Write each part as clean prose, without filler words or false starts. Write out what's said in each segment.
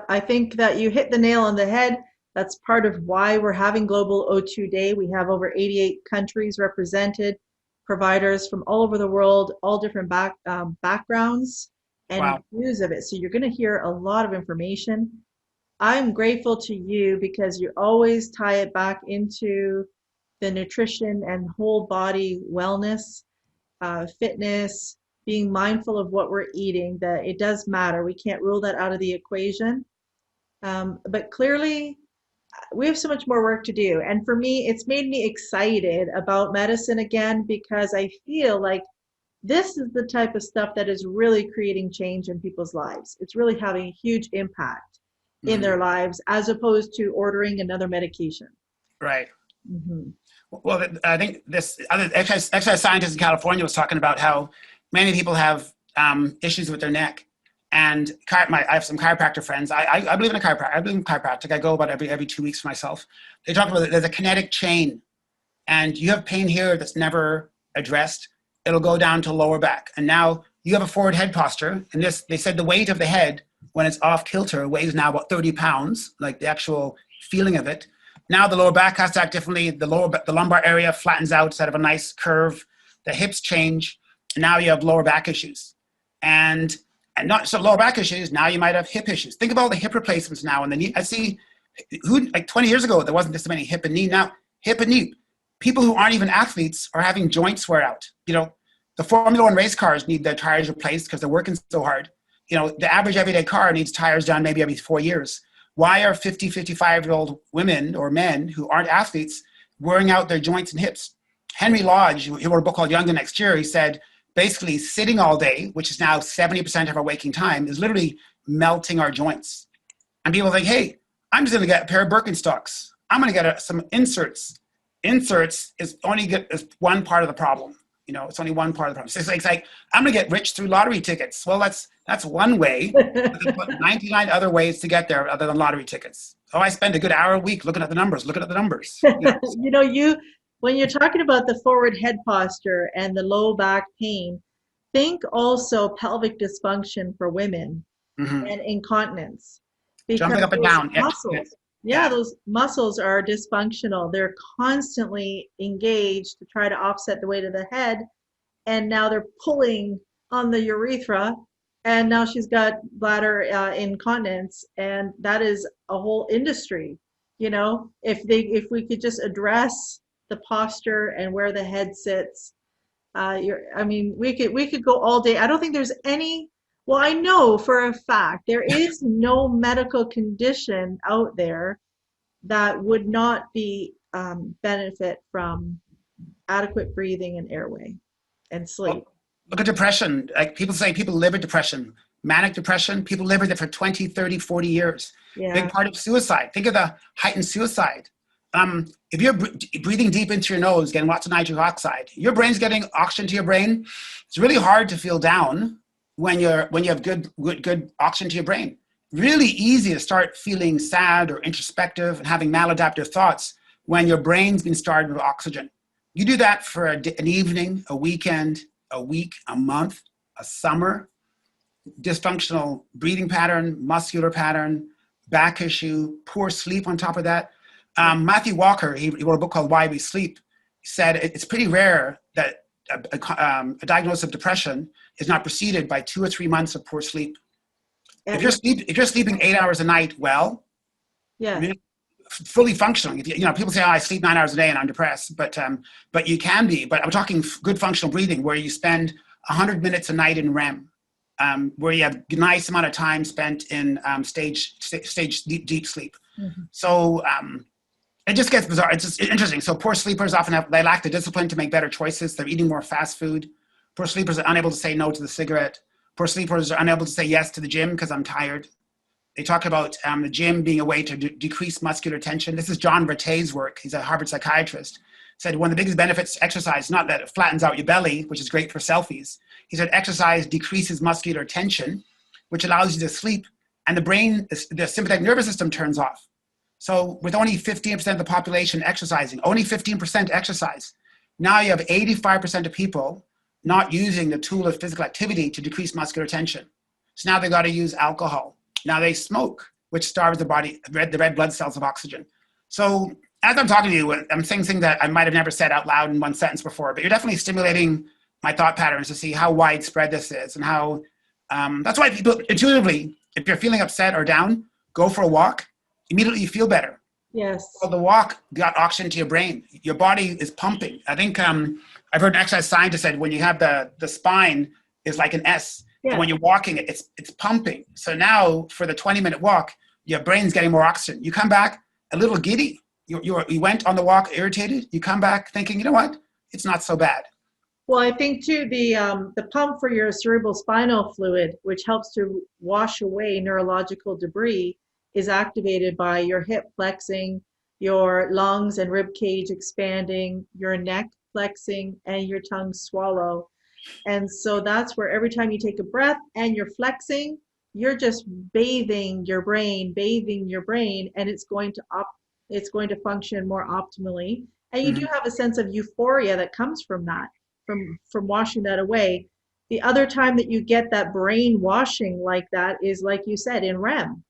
I think that you hit the nail on the head. That's part of why we're having Global O2 Day. We have over 88 countries represented, providers from all over the world, all different backgrounds and Wow. views of it. So you're going to hear a lot of information. I'm grateful to you because you always tie it back into the nutrition and whole body wellness, fitness, being mindful of what we're eating, that it does matter. We can't rule that out of the equation. But clearly, we have so much more work to do. And for me, it's made me excited about medicine again because I feel like this is the type of stuff that is really creating change in people's lives. It's really having a huge impact in Mhm. their lives as opposed to ordering another medication. Right. Hmm. Well, I think this other exercise scientist in California was talking about how many people have issues with their neck. And I have some chiropractor friends. I believe in a chiropractor. I believe in chiropractic. I go about every 2 weeks for myself. They talk about there's a kinetic chain, and you have pain here that's never addressed. It'll go down to lower back, and now you have a forward head posture. And this, they said, the weight of the head when it's off kilter weighs now about 30 pounds, like the actual feeling of it. Now the lower back has to act differently. The lumbar area flattens out instead of a nice curve. The hips change, and now you have lower back issues. And not so lower back issues. Now you might have hip issues. Think about all the hip replacements now. And the knee. I see who like 20 years ago there wasn't this many hip and knee. Now hip and knee. People who aren't even athletes are having joints wear out. The Formula One race cars need their tires replaced because they're working so hard. The average everyday car needs tires done maybe every 4 years. Why are 50, 55-year-old women or men who aren't athletes wearing out their joints and hips? Henry Lodge, he wrote a book called Young the Next Year. He said, basically sitting all day, which is now 70% of our waking time, is literally melting our joints. And people think, hey, I'm just going to get a pair of Birkenstocks. I'm going to get some inserts. Inserts is one part of the problem. It's only one part of the problem. So it's like I'm going to get rich through lottery tickets. Well, that's one way. But 99 other ways to get there other than lottery tickets. Oh, I spend a good hour a week looking at the numbers. You when you're talking about the forward head posture and the low back pain, think also pelvic dysfunction for women Mm-hmm. and incontinence Jumping because up and those down. muscles, yeah, Yeah. those muscles are dysfunctional. They're constantly engaged to try to offset the weight of the head, and now they're pulling on the urethra, and now she's got bladder incontinence, and that is a whole industry. If we could just address the posture and where the head sits, I mean, we could go all day. I don't think there's any. Well, I know for a fact there is no medical condition out there that would not be benefit from adequate breathing and airway and Well, sleep. look at depression. Like people say people live with depression. Manic depression, people live with it for 20, 30, 40 years. Big Yeah. part of suicide. Think of the heightened suicide. If you're breathing deep into your nose, getting lots of nitric oxide, your brain's getting oxygen to your brain. It's really hard to feel down when you have good oxygen to your brain. Really easy to start feeling sad or introspective and having maladaptive thoughts when your brain's been starved with oxygen. You do that for an evening, a weekend, a week, a month, a summer, dysfunctional breathing pattern, muscular pattern, back issue, poor sleep on top of that. Matthew Walker, he wrote a book called Why We Sleep, said it's pretty rare that a diagnosis of depression is not preceded by 2 or 3 months of poor sleep. If And you're sleeping 8 hours a night, well, yeah. fully functioning. People say, "Oh, I sleep 9 hours a day and I'm depressed," but you can be. But I'm talking good functional breathing, where you spend 100 minutes a night in REM, where you have a nice amount of time spent in stage deep sleep. Mhm. So it just gets bizarre. It's just interesting. So poor sleepers often they lack the discipline to make better choices. They're eating more fast food. Poor sleepers are unable to say no to the cigarette. Poor sleepers are unable to say yes to the gym because I'm tired. They talk about the gym being a way to decrease muscular tension. This is John Vertay's work. He's a Harvard psychiatrist. Said one of the biggest benefits of exercise, not that it flattens out your belly, which is great for selfies. He said exercise decreases muscular tension, which allows you to sleep, and the sympathetic nervous system turns off. So with only 15% of the population exercising, only 15% exercise, now you have 85% of people not using the tool of physical activity to decrease muscular tension. So now they've got to use alcohol. Now they smoke. which starves the body, the red blood cells of oxygen. So as I'm talking to you, I'm saying things that I might have never said out loud in one sentence before, but you're definitely stimulating my thought patterns to see how widespread this is and how, that's why people intuitively, if you're feeling upset or down, go for a walk, immediately you feel better. Yes. Well, the walk got oxygen to your brain. Your body is pumping. I think I've heard an exercise scientist said when you have the spine is like an S, Yeah. and when you're walking, it's pumping. So now for the 20-minute walk, your brain's getting more oxygen. You come back a little giddy. You went on the walk irritated. You come back thinking, you know what? It's not so bad. Well, I think too the pump for your cerebral spinal fluid, which helps to wash away neurological debris, is activated by your hip flexing, your lungs and rib cage expanding, your neck flexing, and your tongue swallow. And so that's where every time you take a breath and you're flexing, you're just bathing your brain, and it's going to function more optimally. And you do Mm-hmm. have a sense of euphoria that comes from that, from washing that away. The other time that you get that brain washing like that is, like you said, in REM.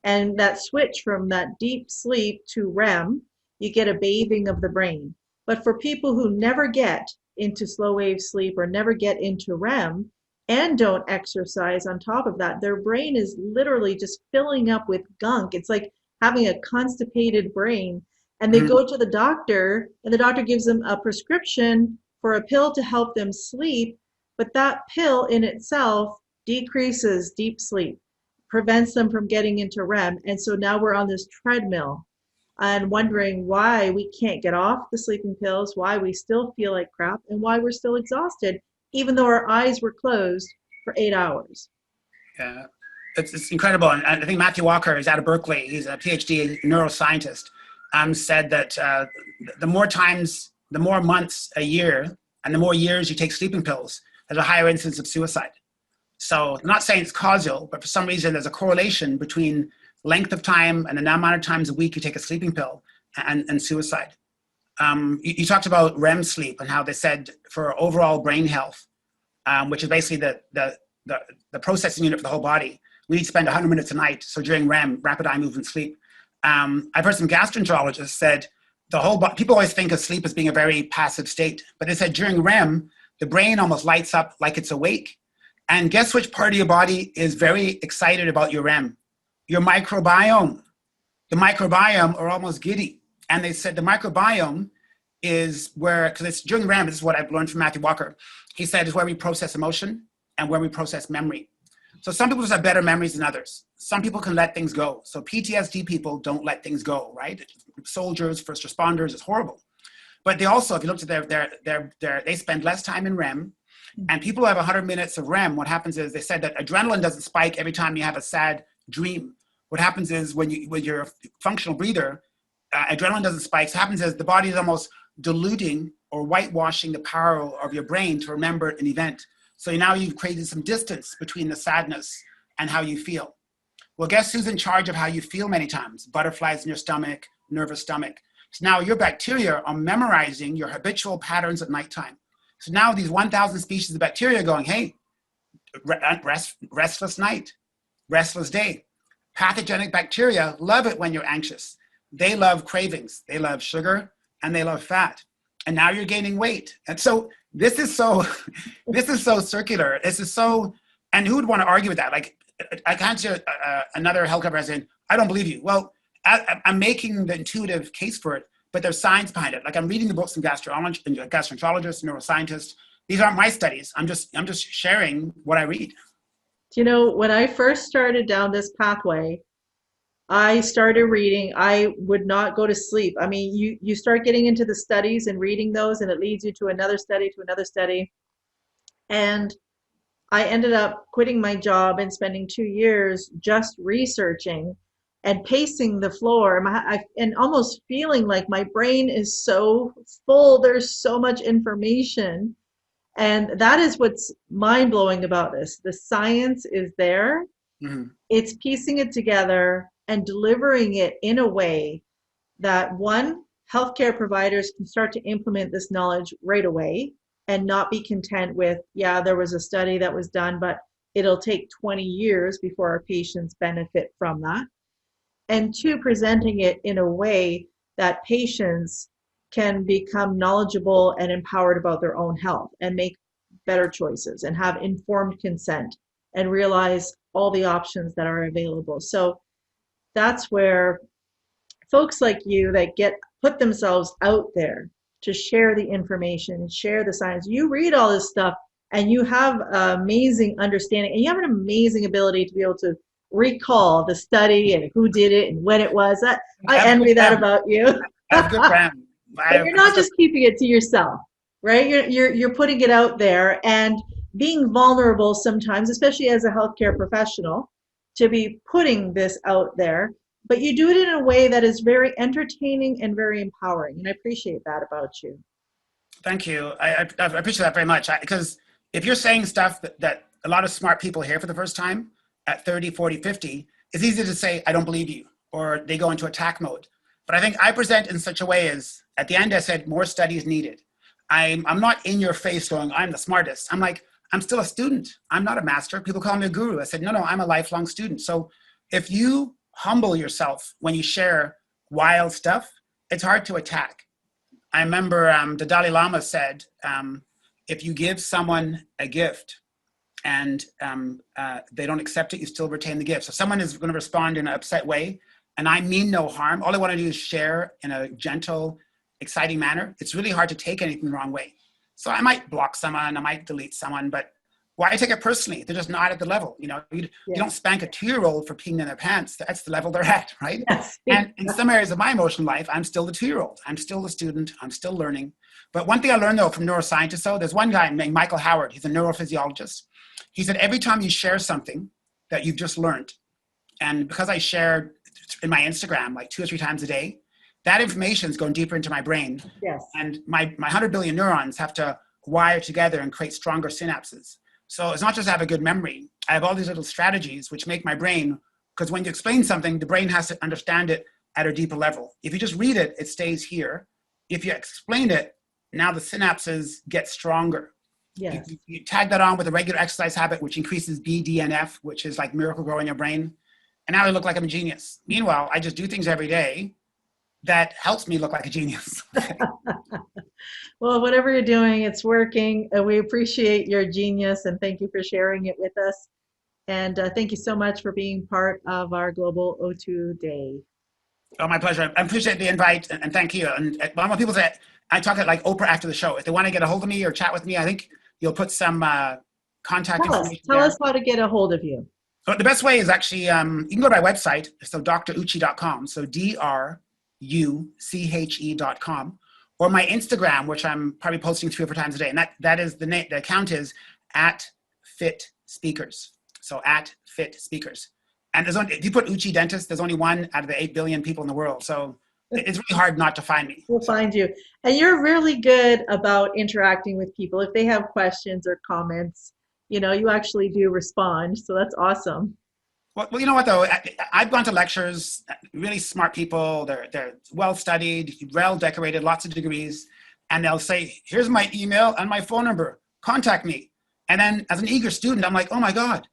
And that switch from that deep sleep to REM, you get a bathing of the brain. But for people who never get into slow wave sleep or never get into REM and don't exercise on top of that, their brain is literally just filling up with gunk. It's like having a constipated brain. And they Mm-hmm. go to the doctor, and the doctor gives them a prescription for a pill to help them sleep. But that pill in itself decreases deep sleep, prevents them from getting into REM. And so now we're on this treadmill and wondering why we can't get off the sleeping pills, why we still feel like crap, and why we're still exhausted, even though our eyes were closed for 8 hours. Yeah, it's incredible. And I think Matthew Walker is out of Berkeley. He's a PhD neuroscientist. Said that the more months a year, and the more years you take sleeping pills, there's a higher incidence of suicide. So I'm not saying it's causal, but for some reason there's a correlation between length of time and the amount of times a week you take a sleeping pill and suicide. You talked about REM sleep and how they said for overall brain health, which is basically the processing unit for the whole body, we need to spend 100 minutes a night. So during REM, rapid eye movement sleep, I've heard some gastroenterologists said the whole body, people always think of sleep as being a very passive state, but they said during REM, the brain almost lights up like it's awake. And guess which part of your body is very excited about your REM? Your microbiome. The microbiome are almost giddy. And they said the microbiome is where, because it's during REM, this is what I've learned from Matthew Walker. He said is where we process emotion and where we process memory. So some people just have better memories than others. Some people can let things go. So PTSD people don't let things go, right? Soldiers, first responders, it's horrible. But they also, if you look at they spend less time in REM. And people who have 100 minutes of REM, what happens is they said that adrenaline doesn't spike every time you have a sad dream. What happens is when you're a functional breather, adrenaline doesn't spike. So what happens is the body is almost diluting or whitewashing the power of your brain to remember an event. So now you've created some distance between the sadness and how you feel. Well, guess who's in charge of how you feel many times? Butterflies in your stomach, nervous stomach. So now your bacteria are memorizing your habitual patterns at nighttime. So now these 1,000 species of bacteria are going, hey, restless night, restless day. Pathogenic bacteria love it when you're anxious. They love cravings. They love sugar and they love fat. And now you're gaining weight. And so this is so circular. This is so, and who would want to argue with that? Like, I can't see another helicopter saying, I don't believe you. Well, I'm making the intuitive case for it, but there's science behind it. Like I'm reading the books from gastroenterologists, neuroscientists. These aren't my studies. I'm just sharing what I read. You know, when I first started down this pathway, I started reading. I would not go to sleep. I mean, you start getting into the studies and reading those, and it leads you to another study, to another study. And I ended up quitting my job and spending 2 years just researching and pacing the floor, and almost feeling like my brain is so full. There's so much information. And that is what's mind blowing about this. The science is there, Mm-hmm. it's piecing it together and delivering it in a way that one, healthcare providers can start to implement this knowledge right away and not be content with, yeah, there was a study that was done, but it'll take 20 years before our patients benefit from that. and two, presenting it in a way that patients can become knowledgeable and empowered about their own health and make better choices and have informed consent and realize all the options that are available. So that's where folks like you that get put themselves out there to share the information, share the science. You read all this stuff and you have amazing understanding and you have an amazing ability to be able to recall the study and who did it and when it was. I envy that about you. I have good friends. But you're not just keeping it to yourself, right? You're putting it out there and being vulnerable sometimes, especially as a healthcare professional, to be putting this out there. But you do it in a way that is very entertaining and very empowering, and I appreciate that about you. Thank you. I appreciate that very much. Because if you're saying stuff that a lot of smart people hear for the first time at 30, 40, 50, it's easy to say, I don't believe you, or they go into attack mode. But I think I present in such a way as, at the end I said, more studies needed. I'm not in your face going, I'm the smartest. I'm like, I'm still a student. I'm not a master. People call me a guru. I said, no, I'm a lifelong student. So if you humble yourself when you share wild stuff, it's hard to attack. I remember the Dalai Lama said, if you give someone a gift and they don't accept it, you still retain the gift. So someone is going to respond in an upset way, and I mean no harm. All I want to do is share in a gentle, exciting manner. It's really hard to take anything the wrong way. So I might block someone, I might delete someone, but why take it personally? They're just not at the level. You don't spank a 2-year-old for peeing in their pants. That's the level they're at, right? Yes. And in some areas of my emotional life, I'm still the 2-year-old. I'm still the student. I'm still learning. But one thing I learned, though, from neuroscientists, there's one guy named Michael Howard. He's a neurophysiologist. He said every time you share something that you've just learned, and because I shared in my Instagram like 2 or 3 times a day, that information is going deeper into my brain. Yes. And my 100 billion neurons have to wire together and create stronger synapses. So it's not just have a good memory. I have all these little strategies which make my brain, because when you explain something, the brain has to understand it at a deeper level. If you just read it, it stays here. If you explain it, now the synapses get stronger. Yes. You tag that on with a regular exercise habit, which increases BDNF, which is like miracle grow in your brain. And now I look like I'm a genius. Meanwhile, I just do things every day that helps me look like a genius. Well, whatever you're doing, it's working. We appreciate your genius and thank you for sharing it with us. And thank you so much for being part of our Global O2 Day. Oh, my pleasure. I appreciate the invite and thank you. And when people say, I talk at like Oprah after the show. If they want to get a hold of me or chat with me, I think you'll put some contact information Tell there. us how to get a hold of you. So the best way is actually, you can go to my website, so druche.com, so druche.com, or my Instagram, which I'm probably posting 3 or 4 times a day. And that is the name, the account is @FitSpeakers. So @FitSpeakers. And there's only, if you put Uche Dentist, there's only 1 out of the 8 billion people in the world. So it's really hard not to find me. We'll find you. And you're really good about interacting with people. If they have questions or comments, you actually do respond. So that's awesome. Well, you know what, though? I've gone to lectures, really smart people. They're well-studied, well-decorated, lots of degrees. And they'll say, here's my email and my phone number. Contact me. And then as an eager student, I'm like, oh, my God.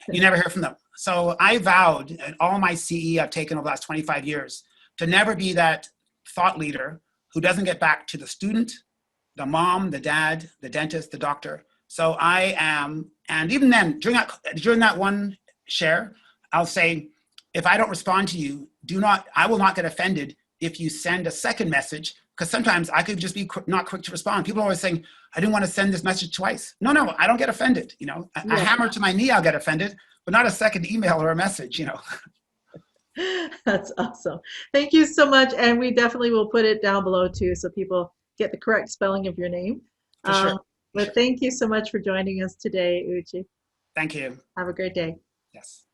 You never hear from them. So I vowed, in all my CE I've taken over the last 25 years, to never be that thought leader who doesn't get back to the student, the mom, the dad, the dentist, the doctor. So I am, and even then, during that one share, I'll say, if I don't respond to you, I will not get offended if you send a second message, because sometimes I could just be not quick to respond. People are always saying, I didn't want to send this message twice. No, I don't get offended. A hammer to my knee, I'll get offended, but not a second email or a message, That's awesome. Thank you so much. And we definitely will put it down below too, so people get the correct spelling of your name. For sure. But thank you so much for joining us today, Uche. Thank you. Have a great day. Yes.